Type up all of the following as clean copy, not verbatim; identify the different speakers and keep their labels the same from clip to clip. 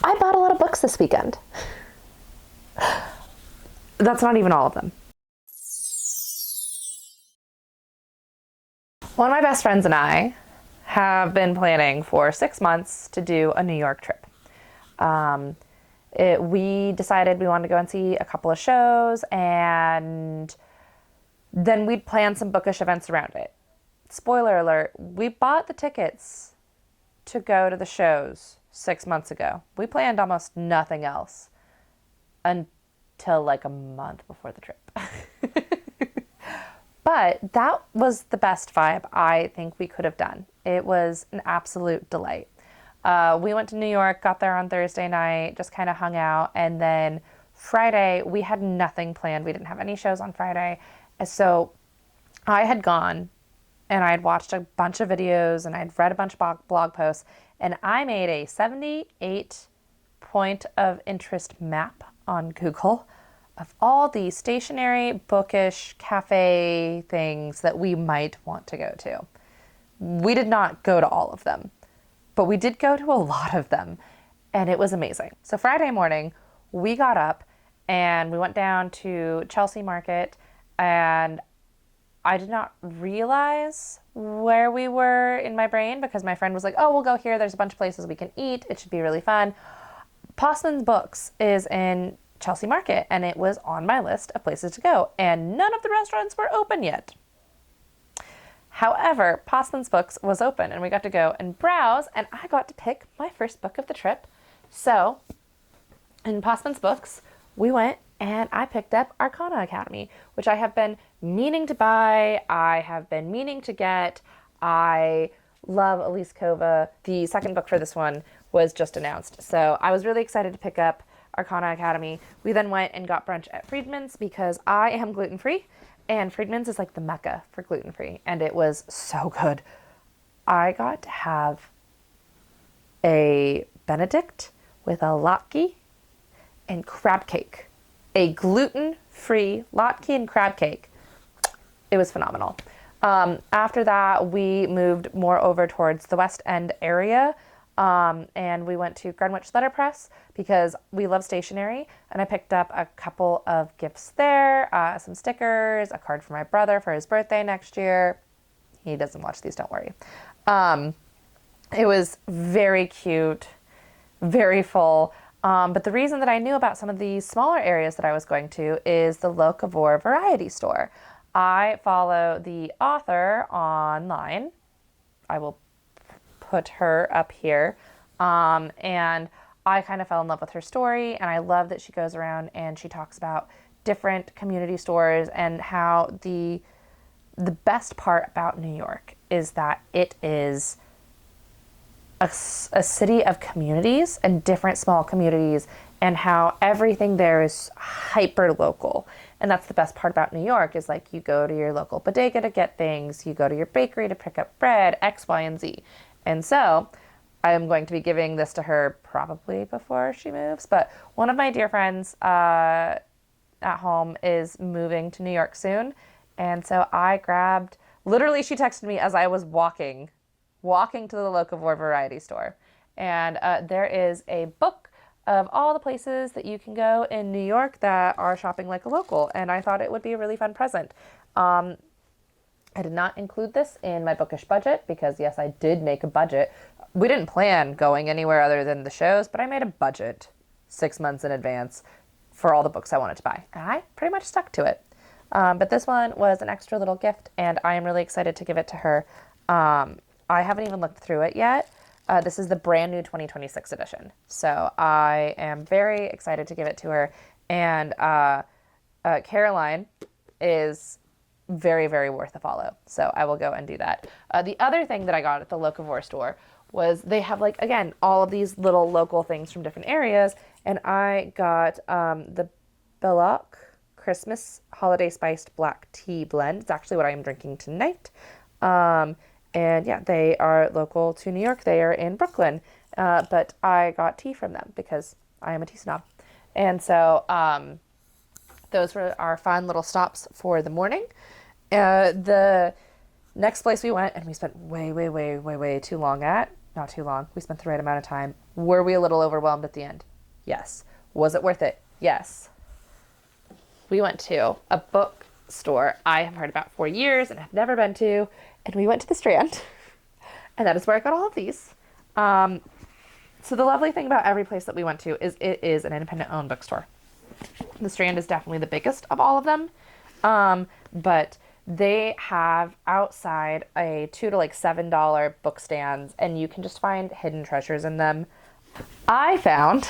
Speaker 1: I bought a lot of books this weekend. That's not even all of them. One of my best friends and I have been planning for 6 months to do a New York trip. We decided we wanted to go and see a couple of shows, and then we'd plan some bookish events around it. Spoiler alert, we bought the tickets to go to the shows 6 months ago. We planned almost nothing else until like a month before the trip. But that was the best vibe I think we could have done. It was an absolute delight. We went to New York, got there on Thursday night, just kind of hung out. And then Friday, we had nothing planned. We didn't have any shows on Friday. So I had gone and I had watched a bunch of videos and I'd read a bunch of blog posts. And I made a 78 point of interest map on Google of all the stationery, bookish, cafe things that we might want to go to. We did not go to all of them, but we did go to a lot of them, and it was amazing. So Friday morning, we got up and we went down to Chelsea Market, and I did not realize where we were in my brain because my friend was like, oh, we'll go here. There's a bunch of places we can eat. It should be really fun. Posman Books is in Chelsea Market, and it was on my list of places to go, and none of the restaurants were open yet. However, Posman Books was open, and we got to go and browse, and I got to pick my first book of the trip. So in Posman Books, we went and I picked up Arcana Academy, which I have been meaning to buy. I have been meaning to get. I love Elise Kova. The second book for this one was just announced, so I was really excited to pick up Arcana Academy. We then went and got brunch at Friedman's because I am gluten-free, and Friedman's is like the mecca for gluten-free, and it was so good. I got to have a Benedict with a latke and crab cake. A gluten-free latke and crab cake. It was phenomenal. After that, we moved more over towards the West End area, and we went to Greenwich Letterpress because we love stationery, and I picked up a couple of gifts there, some stickers, a card for my brother for his birthday next year. He doesn't watch these, don't worry. It was very cute, very full. But the reason that I knew about some of these smaller areas that I was going to is the Locavore Variety Store. I follow the author online. I will put her up here. And I kind of fell in love with her story, and I love that she goes around and she talks about different community stores and how the best part about New York is that it is a city of communities and different small communities, and how everything there is hyper local. And that's the best part about New York is like you go to your local bodega to get things, you go to your bakery to pick up bread, X, Y, and Z. And so I am going to be giving this to her probably before she moves, but one of my dear friends at home is moving to New York soon. And so I grabbed, literally she texted me as I was walking to the Locavore Variety Store. And there is a book of all the places that you can go in New York that are shopping like a local. And I thought it would be a really fun present. I did not include this in my bookish budget because, yes, I did make a budget. We didn't plan going anywhere other than the shows, but I made a budget 6 months in advance for all the books I wanted to buy. And I pretty much stuck to it. But this one was an extra little gift, and I am really excited to give it to her. I haven't even looked through it yet. This is the brand new 2026 edition. So I am very excited to give it to her. And Caroline is very, very worth a follow. So I will go and do that. The other thing that I got at the Locavore store was they have, like, again, all of these little local things from different areas. And I got the Belloc Christmas Holiday Spiced Black Tea Blend. It's actually what I am drinking tonight. And yeah, they are local to New York. They are in Brooklyn. But I got tea from them because I am a tea snob. And so those were our fun little stops for the morning. The next place we went, and we spent way too long at, not too long. We spent the right amount of time. Were we a little overwhelmed at the end? Yes. Was it worth it? Yes. We went to a bookstore I have heard about for years and have never been to, and we went to the Strand, and that is where I got all of these. So the lovely thing about every place that we went to is it is an independent-owned bookstore. The Strand is definitely the biggest of all of them, but they have outside a $2 to like $7 book stands, and you can just find hidden treasures in them. I found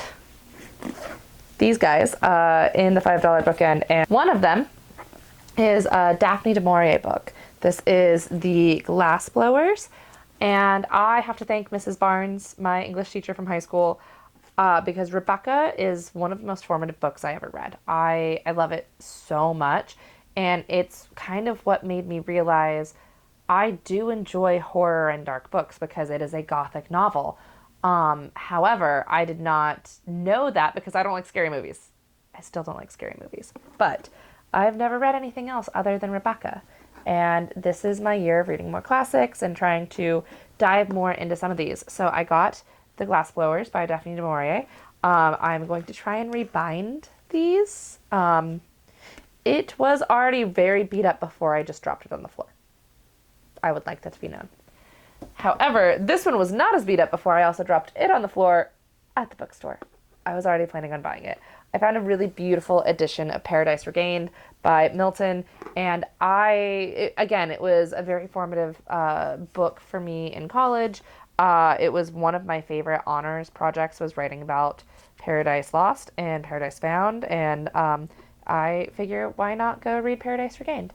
Speaker 1: these guys in the $5 bookend, and one of them is a Daphne du Maurier book. This is the Glass Blowers, and I have to thank Mrs. Barnes, my English teacher from high school, because Rebecca is one of the most formative books I ever read. I love it so much, and it's kind of what made me realize I do enjoy horror and dark books because it is a gothic novel. However, I did not know that because I don't like scary movies. I still don't like scary movies, but I've never read anything else other than Rebecca. And this is my year of reading more classics and trying to dive more into some of these. So I got The Glass Blowers by Daphne du Maurier. I'm going to try and rebind these. It was already very beat up before I just dropped it on the floor. I would like that to be known. However, this one was not as beat up before I also dropped it on the floor at the bookstore. I was already planning on buying it. I found a really beautiful edition of Paradise Regained by Milton, and it was a very formative book for me in college. It was one of my favorite honors projects, was writing about Paradise Lost and Paradise Found, and I figure why not go read Paradise Regained.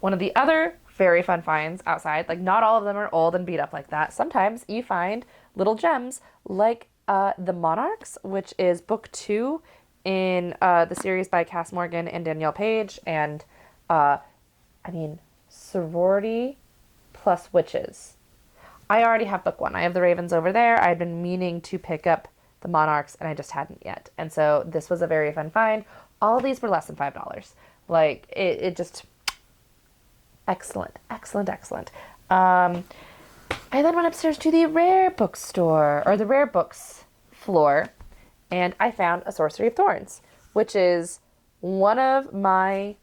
Speaker 1: One of the other very fun finds outside, like not all of them are old and beat up like that. Sometimes you find little gems like The Monarchs, which is book 2 in the series by Cass Morgan and Danielle Paige, and Sorority plus Witches. I already have book 1. I have The Ravens over there. I had been meaning to pick up The Monarchs, and I just hadn't yet. And so this was a very fun find. All of these were less than $5. Like, it just... Excellent. I then went upstairs to the Rare Bookstore, or the Rare Books floor, and I found A Sorcery of Thorns, which is one of my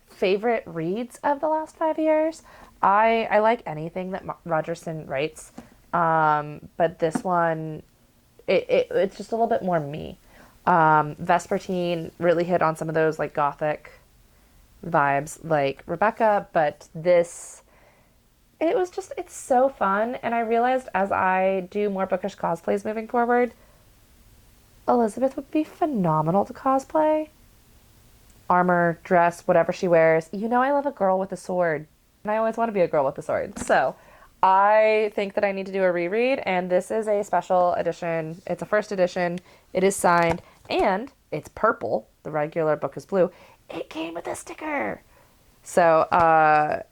Speaker 1: favorite reads of the last 5 years. I like anything that Rogerson writes, but this one, it's just a little bit more me. Vespertine really hit on some of those like gothic vibes like Rebecca, but this, it's so fun. And I realized as I do more bookish cosplays moving forward, Elizabeth would be phenomenal to cosplay. Armor, dress, whatever she wears. You know I love a girl with a sword, and I always want to be a girl with a sword. So I think that I need to do a reread, and this is a special edition. It's a first edition. It is signed, and it's purple. The regular book is blue. It came with a sticker. So,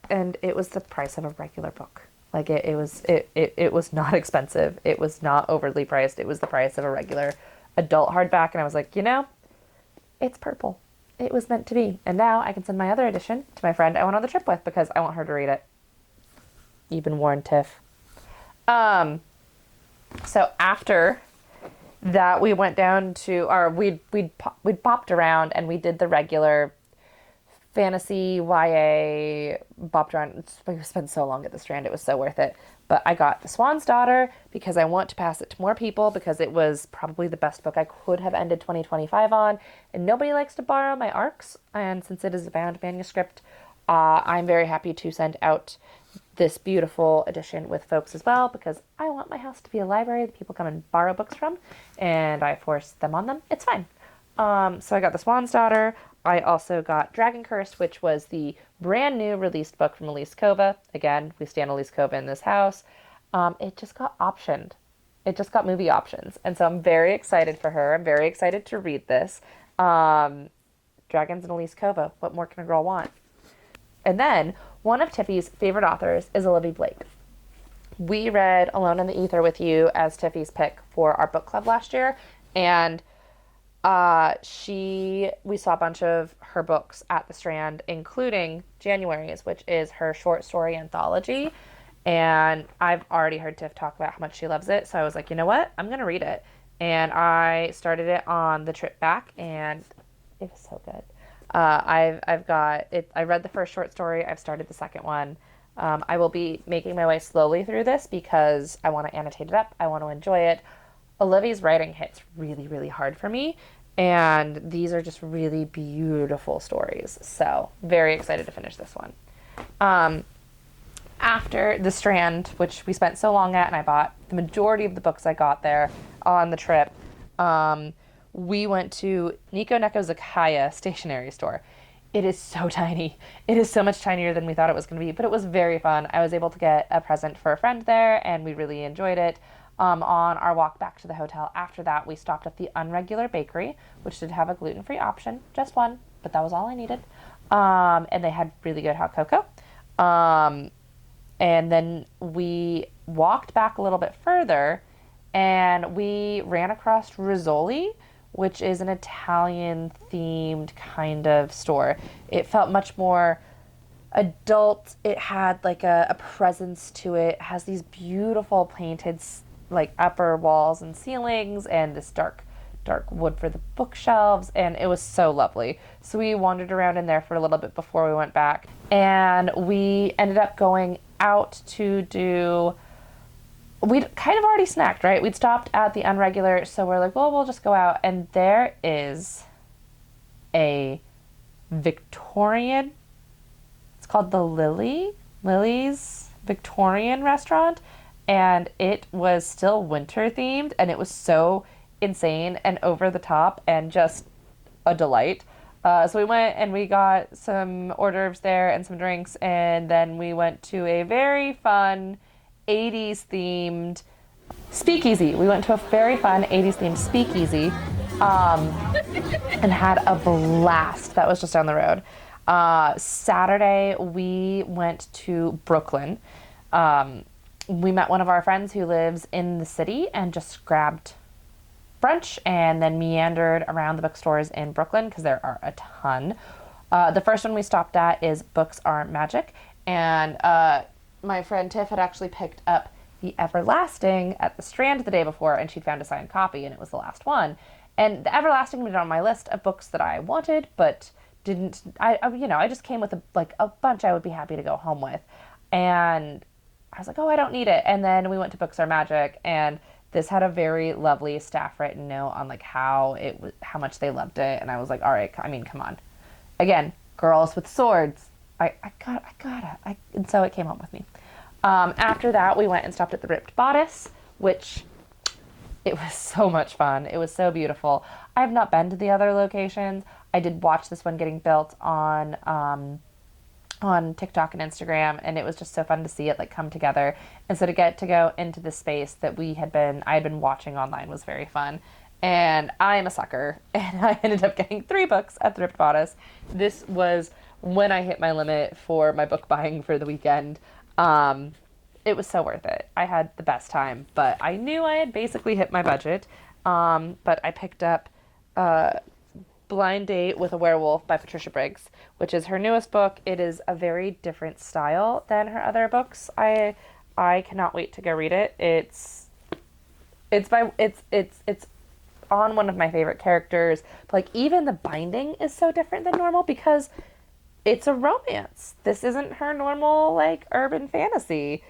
Speaker 1: and it was the price of a regular book. Like it was not expensive. It was not overly priced. It was the price of a regular adult hardback. And I was like, it's purple. It was meant to be. And now I can send my other edition to my friend I went on the trip with because I want her to read it. You've been warned, Tiff. So after that, we went down to, or we'd popped around and we did the regular fantasy YA, bopped around. We spent so long at the Strand, it was so worth it. But I got The Swan's Daughter because I want to pass it to more people because it was probably the best book I could have ended 2025 on. And nobody likes to borrow my ARCs. And since it is a bound manuscript, I'm very happy to send out this beautiful edition with folks as well because I want my house to be a library that people come and borrow books from, and I force them on them. It's fine. So I got The Swan's Daughter. I also got Dragon Cursed, which was the brand new released book from Elise Kova. Again, we stand Elise Kova in this house. It just got optioned. It just got movie options. And so I'm very excited for her. I'm very excited to read this. Dragons and Elise Kova. What more can a girl want? And then one of Tiffy's favorite authors is Olivia Blake. We read Alone in the Ether with You as Tiffy's pick for our book club last year. And we saw a bunch of her books at the Strand, including January's, which is her short story anthology. And I've already heard Tiff talk about how much she loves it. So I was like, you know what? I'm going to read it. And I started it on the trip back, and it was so good. I've got it. I read the first short story. I've started the second one. I will be making my way slowly through this because I want to annotate it up. I want to enjoy it. Olivia's writing hits really, really hard for me, and these are just really beautiful stories. So very excited to finish this one. After the Strand, which we spent so long at, and I bought the majority of the books I got there on the trip, we went to Niconeco Zakkaya Stationery Store. It is so tiny. It is so much tinier than we thought it was going to be, but it was very fun. I was able to get a present for a friend there, and we really enjoyed it. On our walk back to the hotel after that, we stopped at the Unregular Bakery, which did have a gluten-free option, just one, but that was all I needed. And they had really good hot cocoa. And then we walked back a little bit further, and we ran across Rizzoli, which is an Italian-themed kind of store. It felt much more adult. It had like a presence to it. It has these beautiful painted like upper walls and ceilings, and this dark wood for the bookshelves, and it was so lovely. So we wandered around in there for a little bit before we went back, and we ended up going out to do, we'd kind of already snacked, right? We'd stopped at the Unregular, so we're like, well, we'll just go out, and there is a Victorian, it's called the Lily's Victorian restaurant, and it was still winter themed, and it was so insane and over the top and just a delight. So we went and we got some hors d'oeuvres there and some drinks, and then we went to a very fun 80s themed speakeasy. We went to a very fun 80s themed speakeasy and had a blast. That was just down the road. Saturday we went to Brooklyn. We met one of our friends who lives in the city and just grabbed brunch and then meandered around the bookstores in Brooklyn because there are a ton. The first one we stopped at is Books Are Magic, and my friend Tiff had actually picked up The Everlasting at the Strand the day before, and she'd found a signed copy, and it was the last one. And The Everlasting was on my list of books that I wanted, but didn't. I just came with a bunch I would be happy to go home with, and I was like, oh, I don't need it. And then we went to Books Are Magic, and this had a very lovely staff written note on like how much they loved it, and I was like, all right, I mean, come on. Again, girls with swords. And so it came home with me. After that, we went and stopped at the Ripped Bodice, which it was so much fun. It was so beautiful. I have not been to the other locations. I did watch this one getting built on TikTok and Instagram, and it was just so fun to see it like come together. And so to get to go into the space that I had been watching online was very fun. And I am a sucker, and I ended up getting 3 books at the Ripped Bodice. This was when I hit my limit for my book buying for the weekend. It was so worth it. I had the best time, but I knew I had basically hit my budget. But I picked up Blind Date with a Werewolf by Patricia Briggs, which is her newest book. It is a very different style than her other books. I cannot wait to go read it. It's on one of my favorite characters. But like even the binding is so different than normal because it's a romance. This isn't her normal like urban fantasy.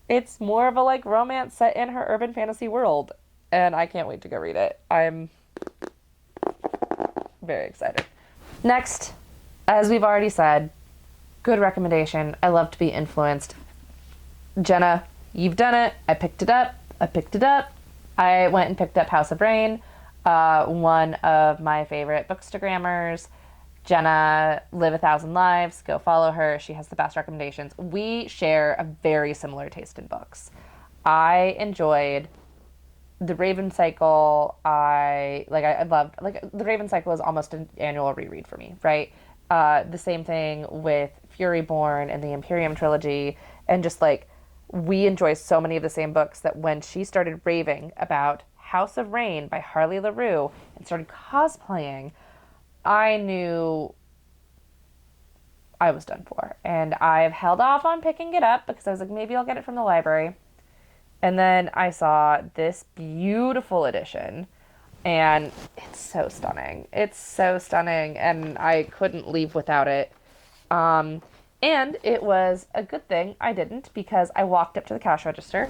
Speaker 1: It's more of a like romance set in her urban fantasy world, and I can't wait to go read it. I'm very excited. Next, as we've already said, good recommendation. I love to be influenced. Jenna, you've done it. I picked it up. I went and picked up House of Rain, one of my favorite bookstagrammers. Jenna, Live a Thousand Lives. Go follow her. She has the best recommendations. We share a very similar taste in books. I enjoyed The Raven Cycle. I loved The Raven Cycle is almost an annual reread for me, right? The same thing with Fury Born and the Imperium trilogy, and just like we enjoy so many of the same books that when she started raving about House of Rain by Harley LaRue and started cosplaying, I knew I was done for. And I've held off on picking it up because I was like, maybe I'll get it from the library. And then I saw this beautiful edition, and it's so stunning. It's so stunning, and I couldn't leave without it. And it was a good thing I didn't, because I walked up to the cash register,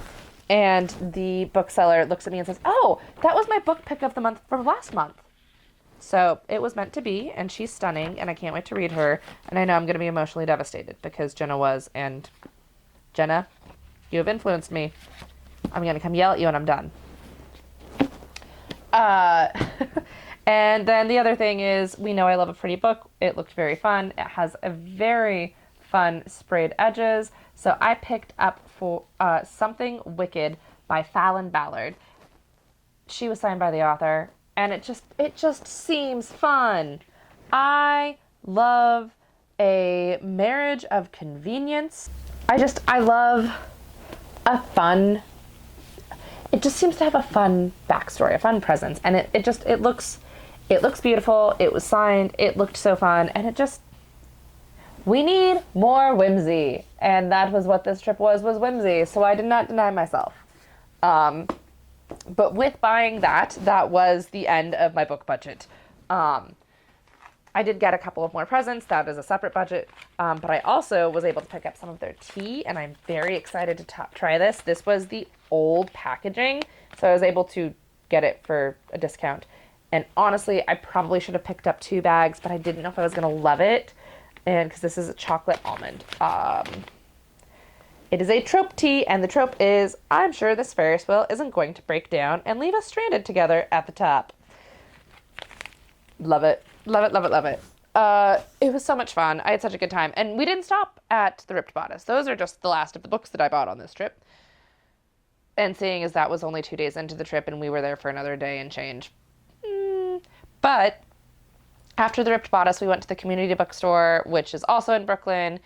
Speaker 1: and the bookseller looks at me and says, "Oh, that was my book pick of the month from last month." So it was meant to be, and she's stunning, and I can't wait to read her. And I know I'm going to be emotionally devastated because Jenna was, and Jenna, you have influenced me. I'm going to come yell at you when I'm done. And then the other thing is, we know I love a pretty book. It looked very fun. It has a very fun sprayed edges. So I picked up for Something Wicked by Fallon Ballard. She was signed by the author, and it just seems fun. I love a marriage of convenience. I love a fun, it just seems to have a fun backstory, a fun presence, and it looks beautiful. It was signed. It looked so fun, and we need more whimsy, and that was what this trip was whimsy. So I did not deny myself. But with buying that was the end of my book budget. I did get a couple of more presents. That is a separate budget. But I also was able to pick up some of their tea, and I'm very excited to try this. This was the old packaging, so I was able to get it for a discount. And honestly, I probably should have picked up 2 bags, but I didn't know if I was going to love it. And because this is a chocolate almond. It is a trope tea, and the trope is, I'm sure this Ferris wheel isn't going to break down and leave us stranded together at the top. Love it. Love it, love it, love it. It was so much fun. I had such a good time. And we didn't stop at the Ripped Bodice. Those are just the last of the books that I bought on this trip. And seeing as that was only 2 days into the trip and we were there for another day and change. But after the Ripped Bodice, we went to the Community Bookstore, which is also in Brooklyn.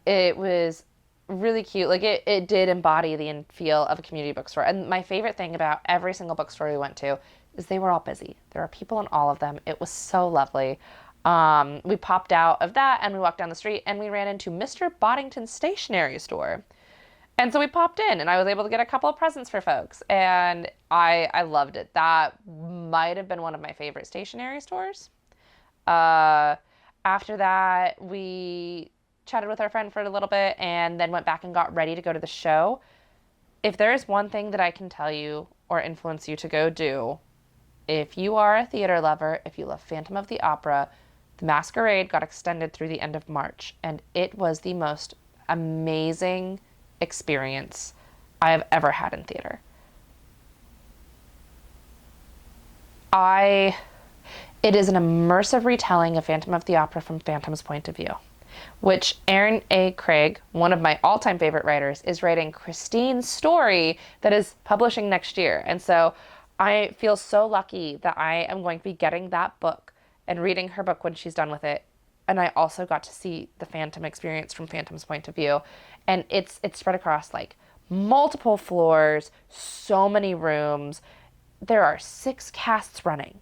Speaker 1: It was really cute. Like, it did embody the feel of a community bookstore. And my favorite thing about every single bookstore we went to is they were all busy. There were people in all of them. It was so lovely. We popped out of that and we walked down the street and we ran into Mr. Boddington's Stationery store. And so we popped in, and I was able to get a couple of presents for folks, and I loved it. That might have been one of my favorite stationery stores. After that, we chatted with our friend for a little bit and then went back and got ready to go to the show. If there is one thing that I can tell you or influence you to go do, if you are a theater lover, if you love Phantom of the Opera, the Masquerade got extended through the end of March, and it was the most amazing experience I have ever had in theater. It is an immersive retelling of Phantom of the Opera from Phantom's point of view, which Aaron A. Craig, one of my all-time favorite writers, is writing Christine's story that is publishing next year. And so I feel so lucky that I am going to be getting that book and reading her book when she's done with it. And I also got to see the Phantom experience from Phantom's point of view. And it's spread across like multiple floors, so many rooms. There are 6 casts running.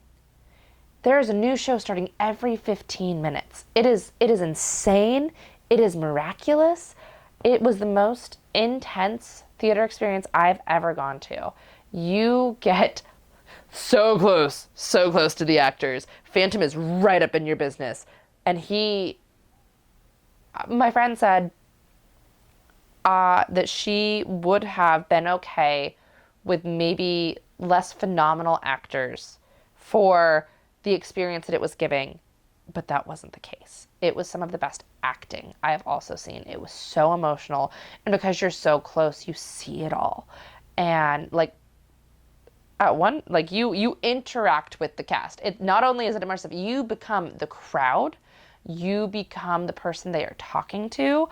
Speaker 1: There is a new show starting every 15 minutes. It is insane. It is miraculous. It was the most intense theater experience I've ever gone to. You get so close to the actors. Phantom is right up in your business. And my friend said that she would have been okay with maybe less phenomenal actors for the experience that it was giving, but that wasn't the case. It was some of the best acting I have also seen. It was so emotional, and because you're so close, you see it all. And like at one, like you interact with the cast. It not only is it immersive, you become the crowd, you become the person they are talking to.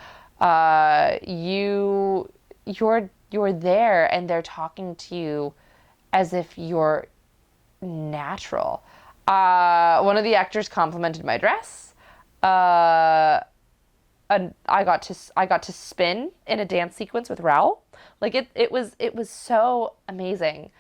Speaker 1: You're there, and they're talking to you as if you're natural. One of the actors complimented my dress. And I got to spin in a dance sequence with Raoul. Like it was so amazing.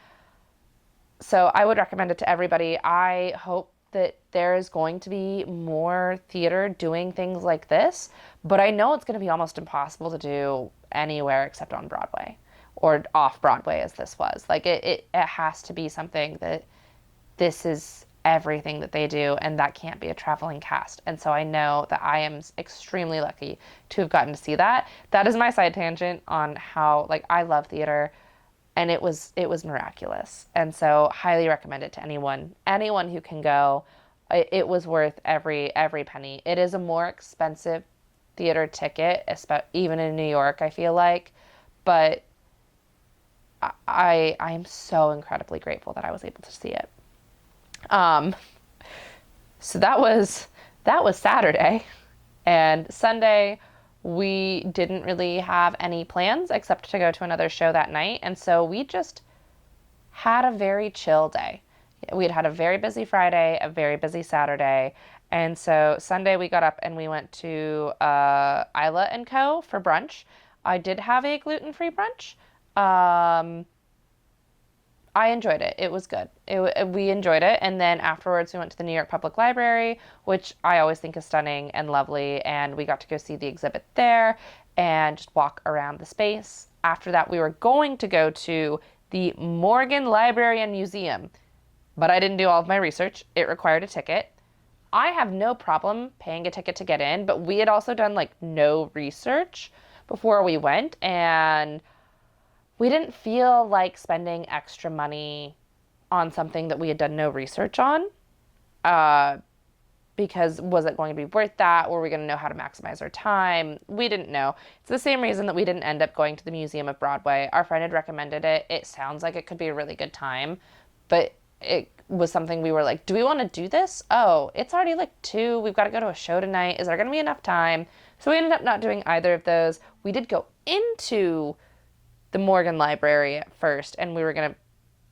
Speaker 1: So I would recommend it to everybody. I hope that there is going to be more theater doing things like this, but I know it's going to be almost impossible to do anywhere except on Broadway or off Broadway as this was. Like it has to be something that this is everything that they do, and that can't be a traveling cast. And so I know that I am extremely lucky to have gotten to see that. That is my side tangent on how, like, I love theater, and it was miraculous. And so highly recommend it to anyone who can go. It was worth every penny. It is a more expensive theater ticket, even in New York, I feel like, but I am so incredibly grateful that I was able to see it. So that was Saturday, and Sunday we didn't really have any plans except to go to another show that night. And so we just had a very chill day. We'd had a very busy Friday, a very busy Saturday. And so Sunday we got up and we went to Isla & Co. for brunch. I did have a gluten-free brunch. I enjoyed it. It was good. We enjoyed it. And then afterwards we went to the New York Public Library, which I always think is stunning and lovely. And we got to go see the exhibit there and just walk around the space. After that, we were going to go to the Morgan Library and Museum, but I didn't do all of my research. It required a ticket. I have no problem paying a ticket to get in, but we had also done like no research before we went, and we didn't feel like spending extra money on something that we had done no research on, because was it going to be worth that? Were we going to know how to maximize our time? We didn't know. It's the same reason that we didn't end up going to the Museum of Broadway. Our friend had recommended it. It sounds like it could be a really good time, but it was something we were like, do we want to do this? Oh, it's already like 2. We've got to go to a show tonight. Is there going to be enough time? So we ended up not doing either of those. We did go into the Morgan Library at first, and we were going to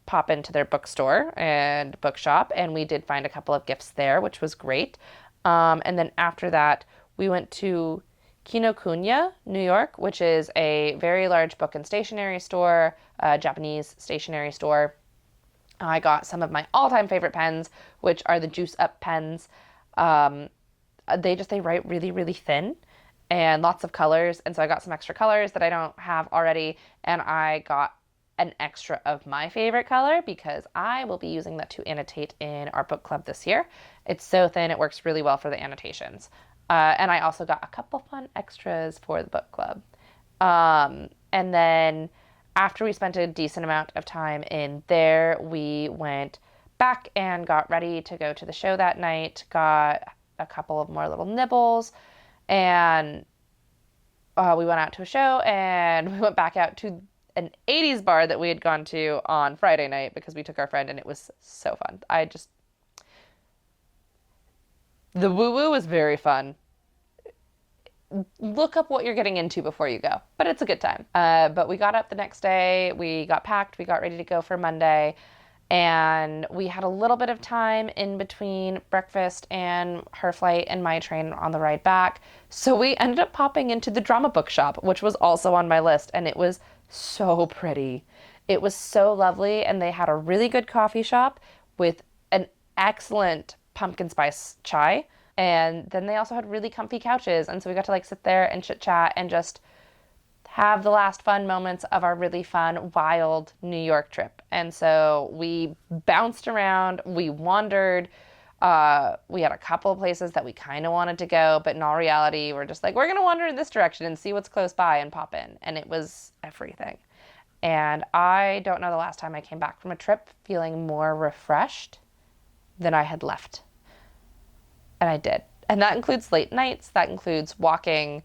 Speaker 1: pop into their bookstore and bookshop, and we did find a couple of gifts there, which was great. And then after that, we went to Kinokuniya, New York, which is a very large book and stationery store, a Japanese stationery store. I got some of my all-time favorite pens, which are the Juice Up pens. They write really, really thin and lots of colors. And so I got some extra colors that I don't have already. And I got an extra of my favorite color because I will be using that to annotate in our book club this year. It's so thin, it works really well for the annotations. And I also got a couple fun extras for the book club. And then after we spent a decent amount of time in there, we went back and got ready to go to the show that night, got a couple of more little nibbles, and we went out to a show, and we went back out to an 80s bar that we had gone to on Friday night because we took our friend, and it was so fun. The woo-woo was very fun. Look up what you're getting into before you go, but it's a good time. But we got up the next day, we got packed, we got ready to go for Monday, and we had a little bit of time in between breakfast and her flight and my train on the ride back. So we ended up popping into the Drama Bookshop, which was also on my list, and it was so pretty. It was so lovely, and they had a really good coffee shop with an excellent pumpkin spice chai. And then they also had really comfy couches, and so we got to like sit there and chit chat and just have the last fun moments of our really fun, wild New York trip. And so we bounced around, we wandered, we had a couple of places that we kind of wanted to go, but in all reality, we're just like, we're going to wander in this direction and see what's close by and pop in. And it was everything. And I don't know the last time I came back from a trip feeling more refreshed than I had left. And I did. And that includes late nights. That includes walking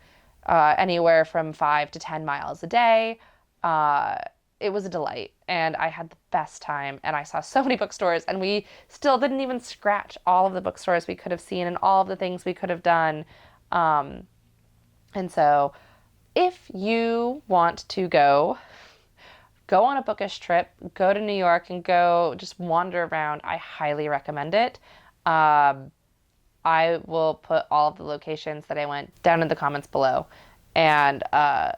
Speaker 1: anywhere from 5 to 10 miles a day. It was a delight. And I had the best time. And I saw so many bookstores. And we still didn't even scratch all of the bookstores we could have seen and all of the things we could have done. And so if you want to go on a bookish trip, go to New York and go just wander around, I highly recommend it. I will put all of the locations that I went down in the comments below. And I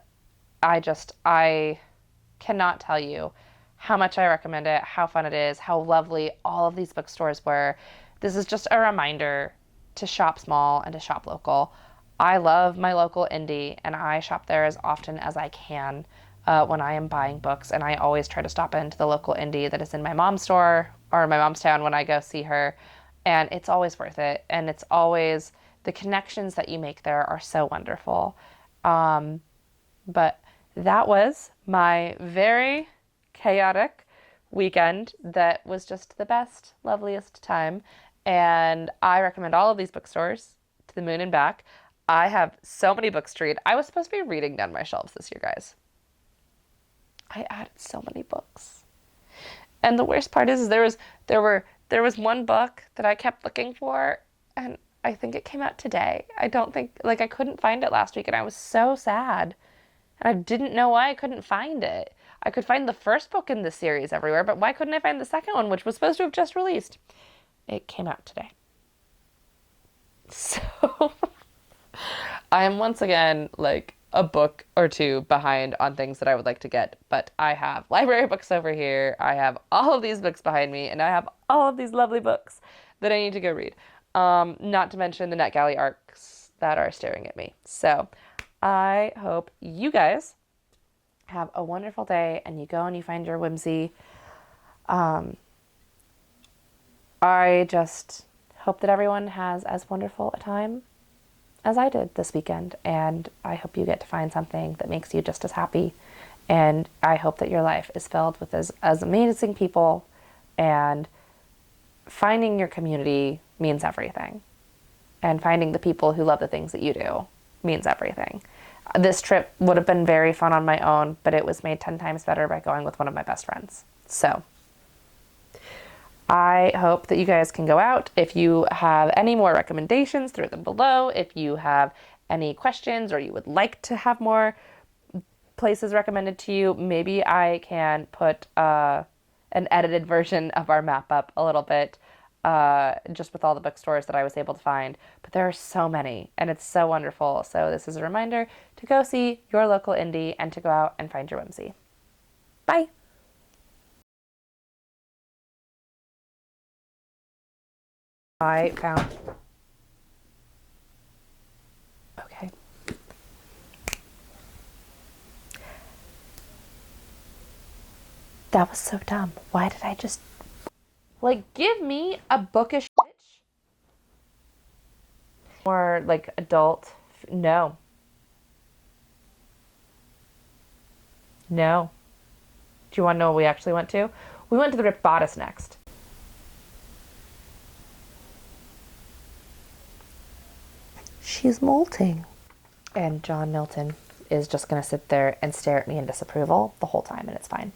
Speaker 1: cannot tell you how much I recommend it, how fun it is, how lovely all of these bookstores were. this is just a reminder to shop small and to shop local. I love my local indie, and I shop there as often as I can when I am buying books, and I always try to stop into the local indie that is in my mom's store or my mom's town when I go see her, and it's always worth it, and it's always, the connections that you make there are so wonderful. But that was my very chaotic weekend that was just the best, loveliest time, and I recommend all of these bookstores to the moon and back. I have so many books to read. I was supposed to be reading down my shelves this year, guys. I added so many books. And the worst part is there was one book that I kept looking for, and I think it came out today. I don't think, like, I couldn't find it last week, and I was so sad. And I didn't know why I couldn't find it. I could find the first book in the series everywhere, but why couldn't I find the second one, which was supposed to have just released? It came out today. So I am once again like a book or two behind on things that I would like to get, but I have library books over here. I have all of these books behind me, and I have all of these lovely books that I need to go read. Not to mention the NetGalley arcs that are staring at me. So I hope you guys have a wonderful day and you go and you find your whimsy. I just hope that everyone has as wonderful a time as I did this weekend, and I hope you get to find something that makes you just as happy, and I hope that your life is filled with as amazing people, and finding your community means everything, and finding the people who love the things that you do means everything. This trip would have been very fun on my own, but it was made 10 times better by going with one of my best friends. So I hope that you guys can go out. If you have any more recommendations, throw them below. If you have any questions or you would like to have more places recommended to you, maybe I can put an edited version of our map up a little bit, just with all the bookstores that I was able to find. But there are so many, and it's so wonderful. So this is a reminder to go see your local indie and to go out and find your whimsy. Bye! I found... Okay. That was so dumb. Why did I just... Like, give me a bookish bitch. Or, like, adult... No. No. Do you want to know what we actually went to? We went to the Ripped Bodice next. She's molting. And John Milton is just going to sit there and stare at me in disapproval the whole time, and it's fine.